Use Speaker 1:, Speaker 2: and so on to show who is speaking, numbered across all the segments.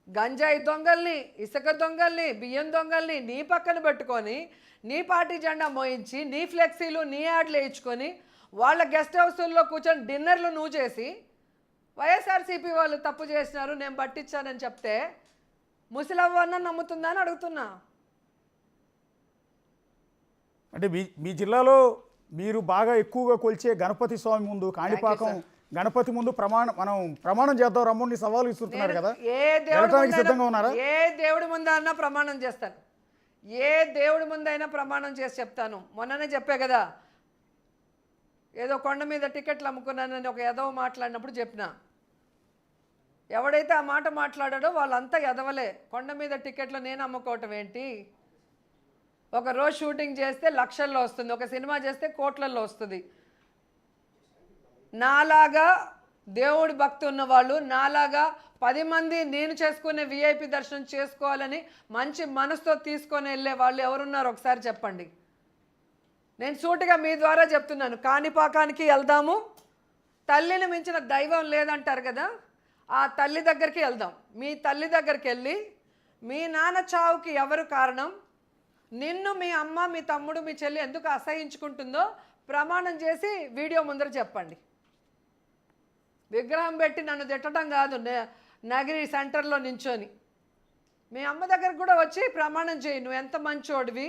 Speaker 1: గంజాయి దొంగల్ని, ఇసుక దొంగల్ని, బియ్యం దొంగల్ని నీ పక్కన పెట్టుకొని నీ పార్టీ జెండా మోయించి నీ ఫ్లెక్సీలు నీ యాడ్లు వేయించుకొని వాళ్ళ గెస్ట్ హౌస్ల్లో కూర్చొని డిన్నర్లు నువ్వు చేసి వైఎస్ఆర్సీపీ వాళ్ళు తప్పు చేసినారు నేను పట్టించానని చెప్తే ముసలవ్వన్న నమ్ముతుందా అని అడుగుతున్నా.
Speaker 2: అంటే మీ జిల్లాలో మీరు బాగా ఎక్కువగా కొలిచే గణపతి స్వామి ముందు కాణిపాకం గణపతి ముందు మనం ప్రమాణం చేద్దాం రమ్మని సవాలు ఇస్తున్నారు కదా, సిద్ధంగా ఉన్నారా?
Speaker 1: ఏ దేవుడి ముందైనా ప్రమాణం చేస్తాను, ఏ దేవుడి ముందైనా ప్రమాణం చేసి చెప్తాను. మొన్ననే చెప్పే కదా, ఏదో కొండ మీద టికెట్లు అమ్ముకున్నానని ఒక ఎదవ మాట్లాడినప్పుడు చెప్పిన. ఎవడైతే ఆ మాట మాట్లాడాడో వాళ్ళంతా ఎదవలే. కొండ మీద టికెట్లు నేను అమ్ముకోవటం ఏంటి? ఒక రోజు షూటింగ్ చేస్తే లక్షల్లో వస్తుంది, ఒక సినిమా చేస్తే కోట్లల్లో వస్తుంది. నాలాగా దేవుడి భక్తి ఉన్నవాళ్ళు, నాలాగా 10 మంది నేను చేసుకునే విఐపి దర్శనం చేసుకోవాలని మంచి మనసుతో తీసుకొని వెళ్ళే వాళ్ళు ఎవరున్నారు ఒకసారి చెప్పండి. నేను సూటిగా మీ ద్వారా చెప్తున్నాను, కాణిపాకానికి వెళ్దాము. తల్లిని మించిన దైవం లేదంటారు కదా, ఆ తల్లి దగ్గరికి వెళ్దాం. మీ తల్లి దగ్గరికి వెళ్ళి మీ నాన్న చావుకి ఎవరు కారణం, నిన్ను మీ అమ్మ మీ తమ్ముడు మీ చెల్లి ఎందుకు అసహించుకుంటుందో ప్రమాణం చేసి వీడియో ముందర చెప్పండి. విగ్రహం పెట్టి నన్ను తిట్టడం కాదు, నగిరి సెంటర్లో నించొని మీ అమ్మ దగ్గరకు కూడా వచ్చి ప్రమాణం చేయి. నువ్వు ఎంత మంచోడివి,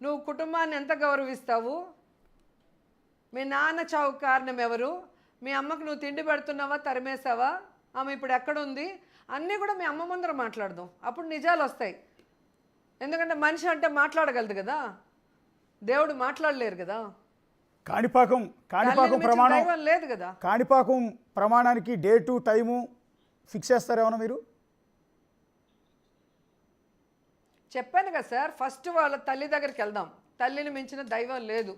Speaker 1: నువ్వు కుటుంబాన్ని ఎంత గౌరవిస్తావు, మీ నాన్న చావు కారణం ఎవరు, మీ అమ్మకు నువ్వు తిండి పెడుతున్నావా తరిమేసావా, ఆమె ఇప్పుడు ఎక్కడుంది, అన్నీ కూడా మీ అమ్మ ముందర మాట్లాడదాం. అప్పుడు నిజాలు వస్తాయి. ఎందుకంటే మనిషి అంటే మాట్లాడగలదు కదా, దేవుడు మాట్లాడలేరు కదా.
Speaker 2: కాణిపాకం ప్రమాణం
Speaker 1: లేదు కదా.
Speaker 2: కాణిపాకం ప్రమాణానికి డేటు టైము ఫిక్స్ చేస్తారేమన్నా మీరు?
Speaker 1: చెప్పాను కదా సార్, ఫస్ట్ వాళ్ళ తల్లి దగ్గరికి వెళ్దాం. తల్లిని మించిన దైవం లేదు,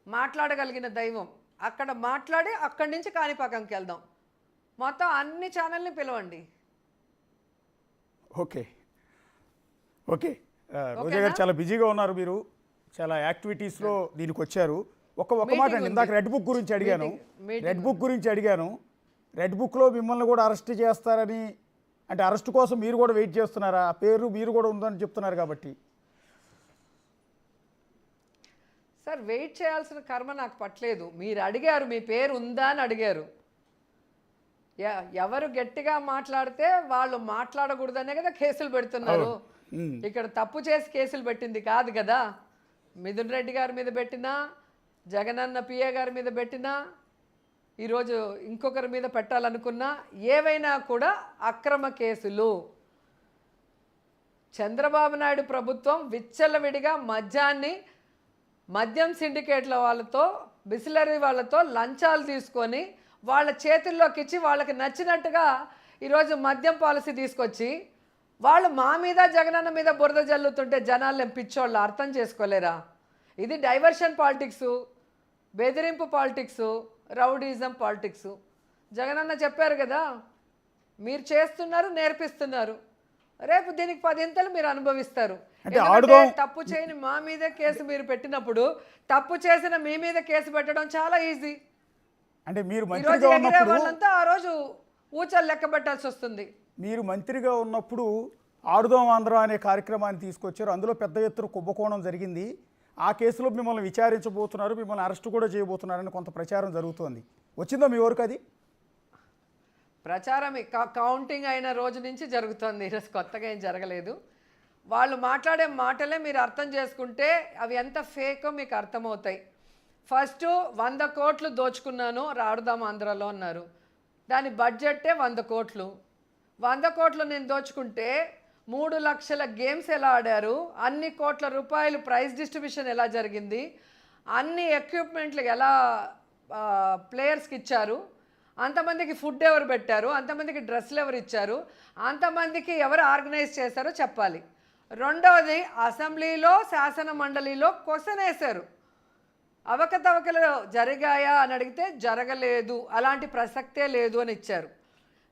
Speaker 1: మాట్లాడగలిగిన దైవం. అక్కడ మాట్లాడి అక్కడి నుంచి కాణిపాకంకి వెళ్దాం. మొత్తం అన్ని ఛానల్ని పిలవండి.
Speaker 2: ఓకే ఓకే రోజా గారు చాలా బిజీగా ఉన్నారు, మీరు చాలా యాక్టివిటీస్లో దీనికి వచ్చారు. ఒక మాట అండి, ఇందాక రెడ్ బుక్ గురించి అడిగాను. రెడ్ బుక్లో మిమ్మల్ని కూడా అరెస్ట్ చేస్తారని, అంటే అరెస్ట్ కోసం మీరు కూడా వెయిట్ చేస్తున్నారా? ఆ పేరు మీరు కూడా ఉందని చెప్తున్నారు కాబట్టి.
Speaker 1: సార్ వెయిట్ చేయాల్సిన కర్మ నాకు పట్టలేదు. మీరు అడిగారు మీ పేరు ఉందా అని అడిగారు. ఎవరు గట్టిగా మాట్లాడితే వాళ్ళు మాట్లాడకూడదనే కదా కేసులు పెడుతున్నారు. ఇక్కడ తప్పు చేసి కేసులు పెట్టింది కాదు కదా. మిథున్ రెడ్డి గారి మీద పెట్టినా, జగనన్న పిఏ గారి మీద పెట్టినా, ఈరోజు ఇంకొకరి మీద పెట్టాలనుకున్నా, ఏవైనా కూడా అక్రమ కేసులు. చంద్రబాబు నాయుడు ప్రభుత్వం విచ్చలవిడిగా మద్యం సిండికేట్ల వాళ్ళతో, బిసిలరీ వాళ్ళతో లంచాలు తీసుకొని వాళ్ళ చేతుల్లోకి ఇచ్చి వాళ్ళకి నచ్చినట్టుగా ఈరోజు మద్యం పాలసీ తీసుకొచ్చి వాళ్ళు మా మీద జగనన్న మీద బురద జల్లుతుంటే జనాలు పిచ్చోళ్ళు అర్థం చేసుకోలేరా? ఇది డైవర్షన్ పాలిటిక్సు, బెదిరింపు పాలిటిక్సు, రౌడీజం పాలిటిక్సు. జగనన్న చెప్పారు కదా, మీరు చేస్తున్నారు, నేర్పిస్తున్నారు, రేపు దీనికి 10 ఇంతలు మీరు అనుభవిస్తారు. తప్పు చేయని మా మీద కేసు మీరు పెట్టినప్పుడు తప్పు చేసిన మీ మీద కేసు పెట్టడం చాలా ఈజీ.
Speaker 2: అంటే మీరు
Speaker 1: వాళ్ళంతా ఆ రోజు ఊచలు లెక్క పెట్టాల్సి వస్తుంది.
Speaker 2: మీరు మంత్రిగా ఉన్నప్పుడు ఆడుదాం ఆంధ్ర అనే కార్యక్రమాన్ని తీసుకొచ్చారు, అందులో పెద్ద ఎత్తున కుంభకోణం జరిగింది. ఆ కేసులో మిమ్మల్ని విచారించబోతున్నారు, మిమ్మల్ని అరెస్ట్ కూడా చేయబోతున్నారని కొంత ప్రచారం జరుగుతోంది. వచ్చిందా మీ వరకు అది?
Speaker 1: ప్రచారం కౌంటింగ్ అయిన రోజు నుంచి జరుగుతుంది, ఈరోజు కొత్తగా ఏం జరగలేదు. వాళ్ళు మాట్లాడే మాటలే మీరు అర్థం చేసుకుంటే అవి ఎంత ఫేకో మీకు అర్థమవుతాయి. ఫస్ట్ 100 కోట్లు దోచుకున్నాను ఆడుదాం ఆంధ్రలో అన్నారు. దాని బడ్జెట్టే 100 కోట్లు. 100 కోట్లు నేను దోచుకుంటే 3 లక్షల గేమ్స్ ఎలా ఆడారు, అన్ని కోట్ల రూపాయలు ప్రైజ్ డిస్ట్రిబ్యూషన్ ఎలా జరిగింది, అన్ని ఎక్విప్మెంట్లు ఎలా ప్లేయర్స్కి ఇచ్చారు, అంతమందికి ఫుడ్ ఎవరు పెట్టారు, అంతమందికి డ్రెస్సులు ఎవరు ఇచ్చారు, అంతమందికి ఎవరు ఆర్గనైజ్ చేశారో చెప్పాలి. రెండవది, అసెంబ్లీలో శాసన మండలిలో క్వశ్చన్ వేశారు, అవకతవకలు జరిగాయా అని అడిగితే జరగలేదు, అలాంటి ప్రసక్తే లేదు అని ఇచ్చారు.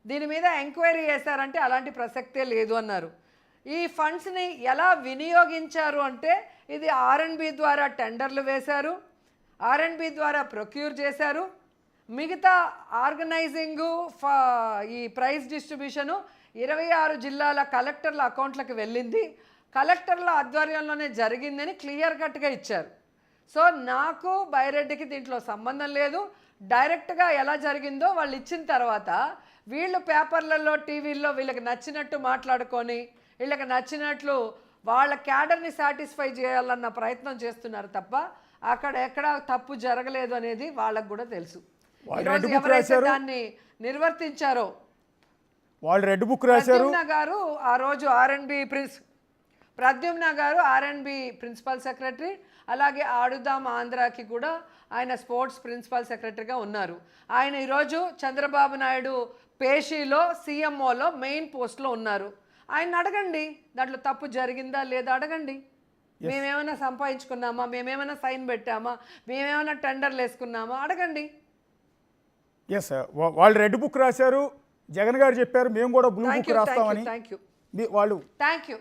Speaker 1: దీని మీద ఎంక్వైరీ చేశారంటే అలాంటి ప్రసక్తే లేదు అన్నారు. ఈ ఫండ్స్ని ఎలా వినియోగించారు అంటే ఇది R&B ద్వారా టెండర్లు వేశారు, R&B ద్వారా ప్రొక్యూర్ చేశారు, మిగతా ఆర్గనైజింగు ఈ ప్రైజ్ డిస్ట్రిబ్యూషను 26 జిల్లాల కలెక్టర్ల అకౌంట్లకు వెళ్ళింది, కలెక్టర్ల ఆధ్వర్యంలోనే జరిగిందని క్లియర్ కట్గా ఇచ్చారు. సో నాకు బైరెడ్డికి దీంట్లో సంబంధం లేదు. డైరెక్ట్గా ఎలా జరిగిందో వాళ్ళు ఇచ్చిన తర్వాత వీళ్ళు పేపర్లలో టీవీల్లో వీళ్ళకి నచ్చినట్టు మాట్లాడుకొని వీళ్ళకి నచ్చినట్లు వాళ్ళ క్యాడర్ని సాటిస్ఫై చేయాలన్న ప్రయత్నం చేస్తున్నారు తప్ప అక్కడ ఎక్కడ తప్పు జరగలేదు అనేది వాళ్ళకు కూడా తెలుసు. ఈరోజు ఎవరైతే దాన్ని నిర్వర్తించారో
Speaker 2: వాళ్ళు రెడ్ బుక్ రాశారు.
Speaker 1: ప్రద్యుమ్న గారు ఆ రోజు ప్రద్యుమ్న గారు ఆర్ఎండ్బి ప్రిన్సిపల్ సెక్రటరీ, అలాగే ఆడుదాం ఆంధ్రాకి కూడా ఆయన స్పోర్ట్స్ ప్రిన్సిపల్ సెక్రటరీగా ఉన్నారు. ఆయన ఈరోజు చంద్రబాబు నాయుడు పేషీలో సీఎంఓలో మెయిన్ పోస్ట్లో ఉన్నారు. ఆయన అడగండి, దాంట్లో తప్పు జరిగిందా లేదా అడగండి. మేమేమైనా సంపాదించుకున్నామా, మేమేమైనా సైన్ పెట్టామా, మేమేమైనా టెండర్లు వేసుకున్నామా అడగండి.
Speaker 2: ఎస్ వాళ్ళు రెడ్ బుక్ రాశారు, జగన్ గారు చెప్పారు మేము కూడా బ్లూ బుక్ రాస్తామని. వాళ్ళు
Speaker 1: థ్యాంక్ యూ.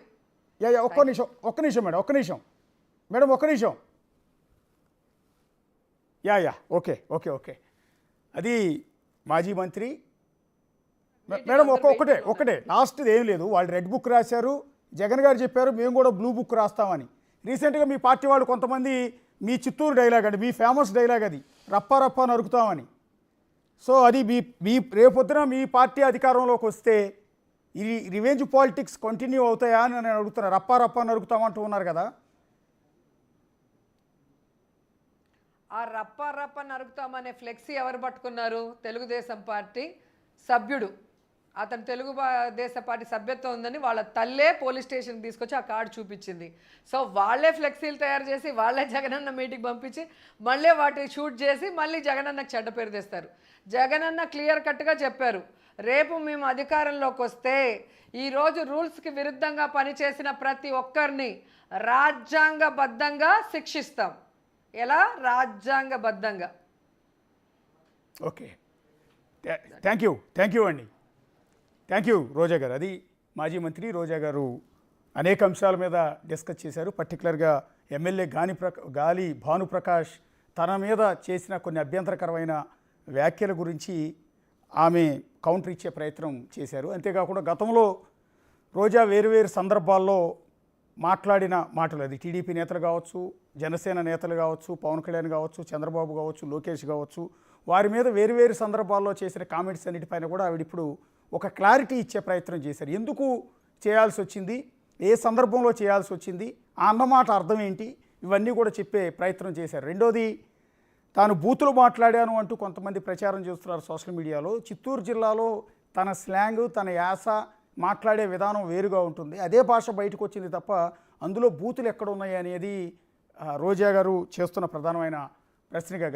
Speaker 2: ఒక్క నిమిషం మేడం, ఒక్క నిమిషం. ఓకే అది మాజీ మంత్రి మేడం ఒకటే లాస్ట్ది ఏం లేదు. వాళ్ళు రెడ్ బుక్ రాశారు, జగన్ గారు చెప్పారు మేము కూడా బ్లూ బుక్ రాస్తామని. రీసెంట్గా మీ పార్టీ వాళ్ళు కొంతమంది మీ చిత్తూరు డైలాగ్ అండి, మీ ఫేమస్ డైలాగ్ అది, రప్ప నరుకుతామని. సో అది మీ రేపొద్దున మీ పార్టీ అధికారంలోకి వస్తే ఈ రివెంజ్ పాలిటిక్స్ కంటిన్యూ అవుతాయా అని నేను అడుగుతున్నా. రప్ప నరుకుతామంటూ ఉన్నారు కదా.
Speaker 1: ఆ రప్ప నరుకుతామనే ఫ్లెక్సీ ఎవరు పట్టుకున్నారు? తెలుగుదేశం పార్టీ సభ్యుడు. అతను తెలుగుదేశం పార్టీ సభ్యత్వం ఉందని వాళ్ళ తల్లే పోలీస్ స్టేషన్కి తీసుకొచ్చి ఆ కార్డు చూపించింది. సో వాళ్ళే ఫ్లెక్సీలు తయారు చేసి వాళ్ళే జగనన్న మీటింగ్ పంపించి మళ్ళీ వాటిని షూట్ చేసి మళ్ళీ జగనన్నకు చెడ్డ పేరు తెస్తారు. జగనన్న క్లియర్ కట్గా చెప్పారు, రేపు మేము అధికారంలోకి వస్తే ఈరోజు రూల్స్కి విరుద్ధంగా పనిచేసిన ప్రతి ఒక్కరిని రాజ్యాంగబద్ధంగా శిక్షిస్తాం. ఎలా? రాజ్యాంగబద్ధంగా.
Speaker 2: ఓకే, థ్యాంక్ యూ అండి. థ్యాంక్ యూ రోజా గారు. అది మాజీ మంత్రి రోజా గారు అనేక అంశాల మీద డిస్కస్ చేశారు. పర్టికులర్గా ఎమ్మెల్యే గాలి భానుప్రకాష్ తన మీద చేసిన కొన్ని అభ్యంతరకరమైన వ్యాఖ్యల గురించి ఆమె కౌంటర్ ఇచ్చే ప్రయత్నం చేశారు. అంతేకాకుండా గతంలో రోజా వేరు సందర్భాల్లో మాట్లాడిన మాటలు, అది టీడీపీ నేతలు కావచ్చు, జనసేన నేతలు కావచ్చు, పవన్ కళ్యాణ్ కావచ్చు, చంద్రబాబు కావచ్చు, లోకేష్ కావచ్చు, వారి మీద వేరు సందర్భాల్లో చేసిన కామెంట్స్ అన్నిటిపైన కూడా ఆవిడ ఇప్పుడు ఒక క్లారిటీ ఇచ్చే ప్రయత్నం చేశారు. ఎందుకు చేయాల్సి వచ్చింది, ఏ సందర్భంలో చేయాల్సి వచ్చింది, ఆ అన్నమాట అర్థం ఏంటి, ఇవన్నీ కూడా చెప్పే ప్రయత్నం చేశారు. రెండోది, తాను బూతులు మాట్లాడాను అంటూ కొంతమంది ప్రచారం చేస్తున్నారు సోషల్ మీడియాలో. చిత్తూరు జిల్లాలో తన స్లాంగ్, తన యాస, మాట్లాడే విధానం వేరుగా ఉంటుంది. అదే భాష బయటకు వచ్చింది తప్ప అందులో బూతులు ఎక్కడ ఉన్నాయి అనేది రోజా గారు చేస్తున్న ప్రధానమైన ప్రశ్నగా